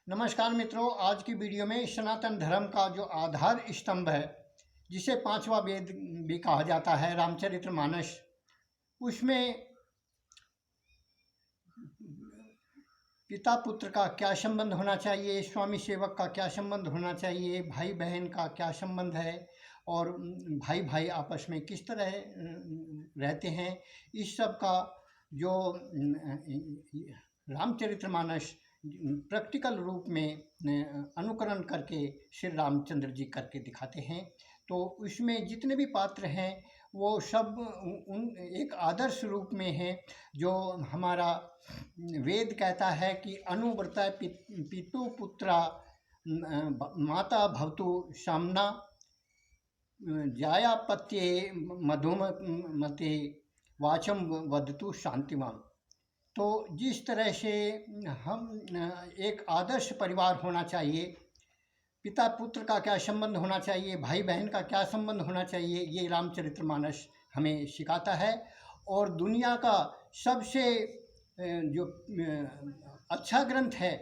नमस्कार मित्रों, आज की वीडियो में सनातन धर्म का जो आधार स्तंभ है, जिसे पांचवा वेद भी कहा जाता है, रामचरितमानस, उसमें पिता पुत्र का क्या संबंध होना चाहिए, स्वामी सेवक का क्या संबंध होना चाहिए, भाई बहन का क्या संबंध है और भाई भाई आपस में किस तरह रहते हैं, इस सब का जो रामचरितमानस प्रैक्टिकल रूप में अनुकरण करके श्री रामचंद्र जी करके दिखाते हैं। तो उसमें जितने भी पात्र हैं वो सब उन एक आदर्श रूप में है, जो हमारा वेद कहता है कि अनुव्रत पितु पुत्रा माता भवतु सामना जायापत्ये मधुमते वाचम वदतु शांतिमाम। तो जिस तरह से हम एक आदर्श परिवार होना चाहिए, पिता पुत्र का क्या संबंध होना चाहिए, भाई बहन का क्या संबंध होना चाहिए, ये रामचरितमानस हमें सिखाता है। और दुनिया का सबसे जो अच्छा ग्रंथ है,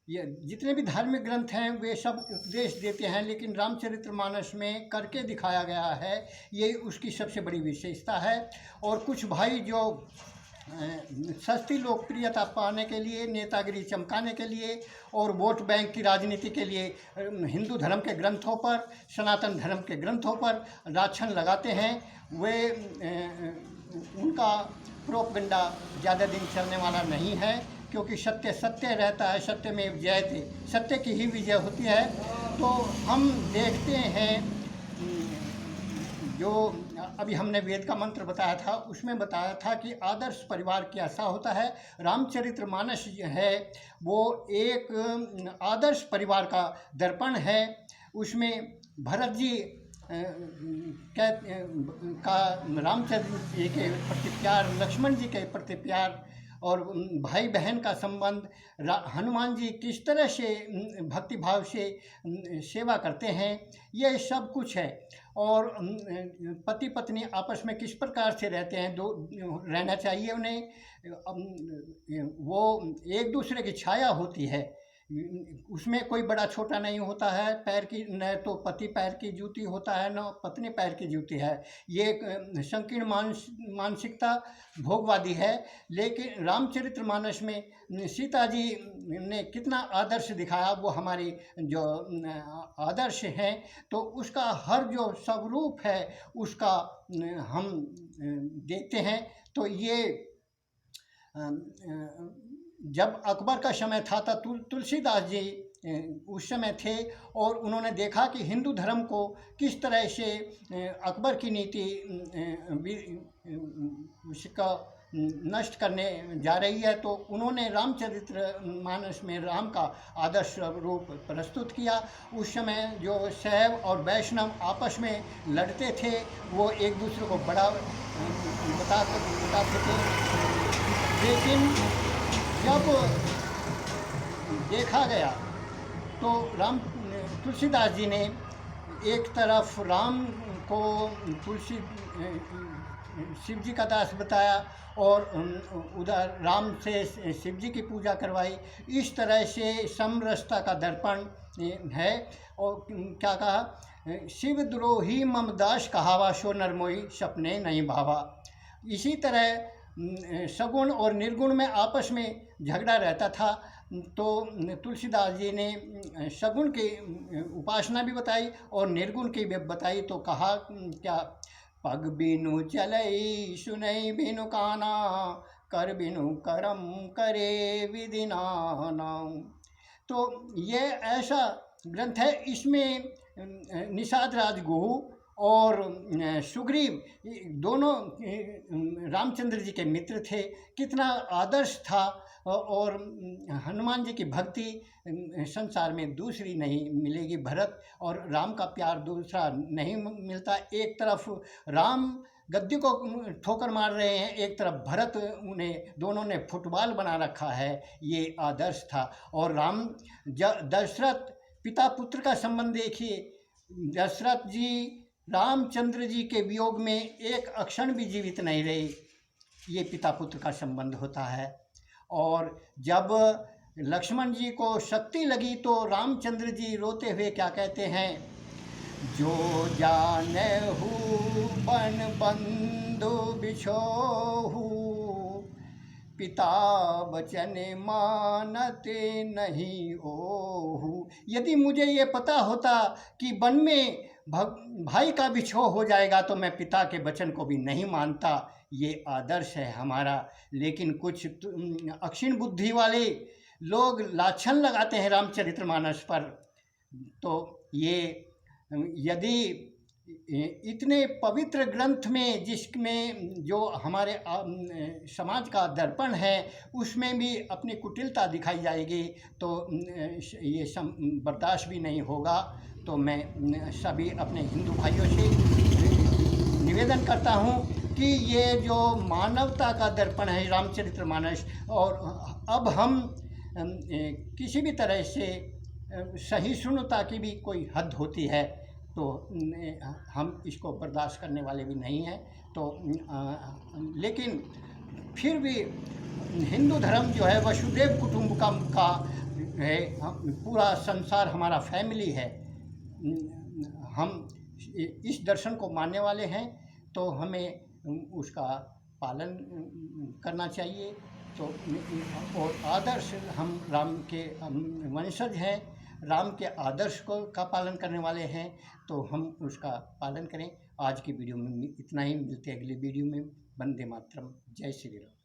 ये जितने भी धार्मिक ग्रंथ हैं वे सब उपदेश देते हैं, लेकिन रामचरितमानस में करके दिखाया गया है, ये उसकी सबसे बड़ी विशेषता है। और कुछ भाई जो सस्ती लोकप्रियता पाने के लिए, नेतागिरी चमकाने के लिए और वोट बैंक की राजनीति के लिए हिंदू धर्म के ग्रंथों पर, सनातन धर्म के ग्रंथों पर राछन लगाते हैं, वे उनका प्रोपगंडा ज़्यादा दिन चलने वाला नहीं है, क्योंकि सत्य सत्य रहता है, सत्य में जयते, सत्य की ही विजय होती है। तो हम देखते हैं जो अभी हमने वेद का मंत्र बताया था, उसमें बताया था कि आदर्श परिवार कैसा होता है। रामचरितमानस है वो एक आदर्श परिवार का दर्पण है। उसमें भरत जी का रामचंद्र जी के प्रति प्यार, लक्ष्मण जी के प्रति प्यार और भाई बहन का संबंध, हनुमान जी किस तरह से भक्ति भाव से सेवा करते हैं, ये सब कुछ है। और पति पत्नी आपस में किस प्रकार से रहते हैं, दो रहना चाहिए उन्हें, वो एक दूसरे की छाया होती है, उसमें कोई बड़ा छोटा नहीं होता है। पैर की न तो पति पैर की जूती होता है, न पत्नी पैर की जूती है। ये एक संकीर्ण मानसिकता भोगवादी है। लेकिन रामचरितमानस में सीता जी ने कितना आदर्श दिखाया, वो हमारी जो आदर्श हैं, तो उसका हर जो स्वरूप है उसका हम देखते हैं। तो ये जब अकबर का समय था तब तुलसीदास जी उस समय थे और उन्होंने देखा कि हिंदू धर्म को किस तरह से अकबर की नीति उसका नष्ट करने जा रही है। तो उन्होंने रामचरितमानस में राम का आदर्श रूप प्रस्तुत किया। उस समय जो शैव और वैष्णव आपस में लड़ते थे, वो एक दूसरे को बड़ा बताते थे, लेकिन जब देखा गया तो तुलसीदास जी ने एक तरफ राम को शिव जी का दास बताया और उधर राम से शिव जी की पूजा करवाई। इस तरह से समरसता का दर्पण है। और क्या कहा, शिवद्रोही मम दास कहावा, सो नरमोई सपने नहीं भावा। इसी तरह सगुण और निर्गुण में आपस में झगड़ा रहता था। तो तुलसीदास जी ने सगुण की उपासना भी बताई और निर्गुण की भी बताई। तो कहा क्या, पग बिनु चलई सुनई बिनु काना, कर बिनु करम करे विधि नाना। तो ये ऐसा ग्रंथ है, इसमें निषाद राज गुहू और सुग्रीव दोनों रामचंद्र जी के मित्र थे। कितना आदर्श था। और हनुमान जी की भक्ति संसार में दूसरी नहीं मिलेगी। भरत और राम का प्यार दूसरा नहीं मिलता। एक तरफ राम गद्दी को ठोकर मार रहे हैं, एक तरफ भरत उन्हें, दोनों ने फुटबॉल बना रखा है। ये आदर्श था। और दशरथ पिता पुत्र का संबंध देखिए, दशरथ जी रामचंद्र जी के वियोग में एक अक्षण भी जीवित नहीं रहे। ये पिता पुत्र का संबंध होता है। और जब लक्ष्मण जी को शक्ति लगी तो रामचंद्र जी रोते हुए क्या कहते हैं, जो जानहु बन बंधु बिछोहु, पिता वचन मानते नहीं ओहु। यदि मुझे ये पता होता कि वन में भाई का बिछोह हो जाएगा तो मैं पिता के वचन को भी नहीं मानता। ये आदर्श है हमारा। लेकिन कुछ अक्षीण बुद्धि वाले लोग लाछन लगाते हैं रामचरितमानस पर। तो ये यदि इतने पवित्र ग्रंथ में, जिसमें जो हमारे समाज का दर्पण है, उसमें भी अपनी कुटिलता दिखाई जाएगी तो ये बर्दाश्त भी नहीं होगा। तो मैं सभी अपने हिंदू भाइयों से निवेदन करता हूँ कि ये जो मानवता का दर्पण है रामचरितमानस, और अब हम किसी भी तरह से सहिष्णुता की भी कोई हद होती है तो हम इसको बर्दाश्त करने वाले भी नहीं हैं। तो लेकिन फिर भी हिंदू धर्म जो है वसुदेव कुटुंबकम का है, पूरा संसार हमारा फैमिली है। हम इस दर्शन को मानने वाले हैं तो हमें उसका पालन करना चाहिए। तो और आदर्श, हम राम के वंशज हैं, राम के आदर्श का पालन करने वाले हैं, तो हम उसका पालन करें। आज की वीडियो में इतना ही, मिलते हैं अगली वीडियो में। वंदे मातरम, जय श्री राम।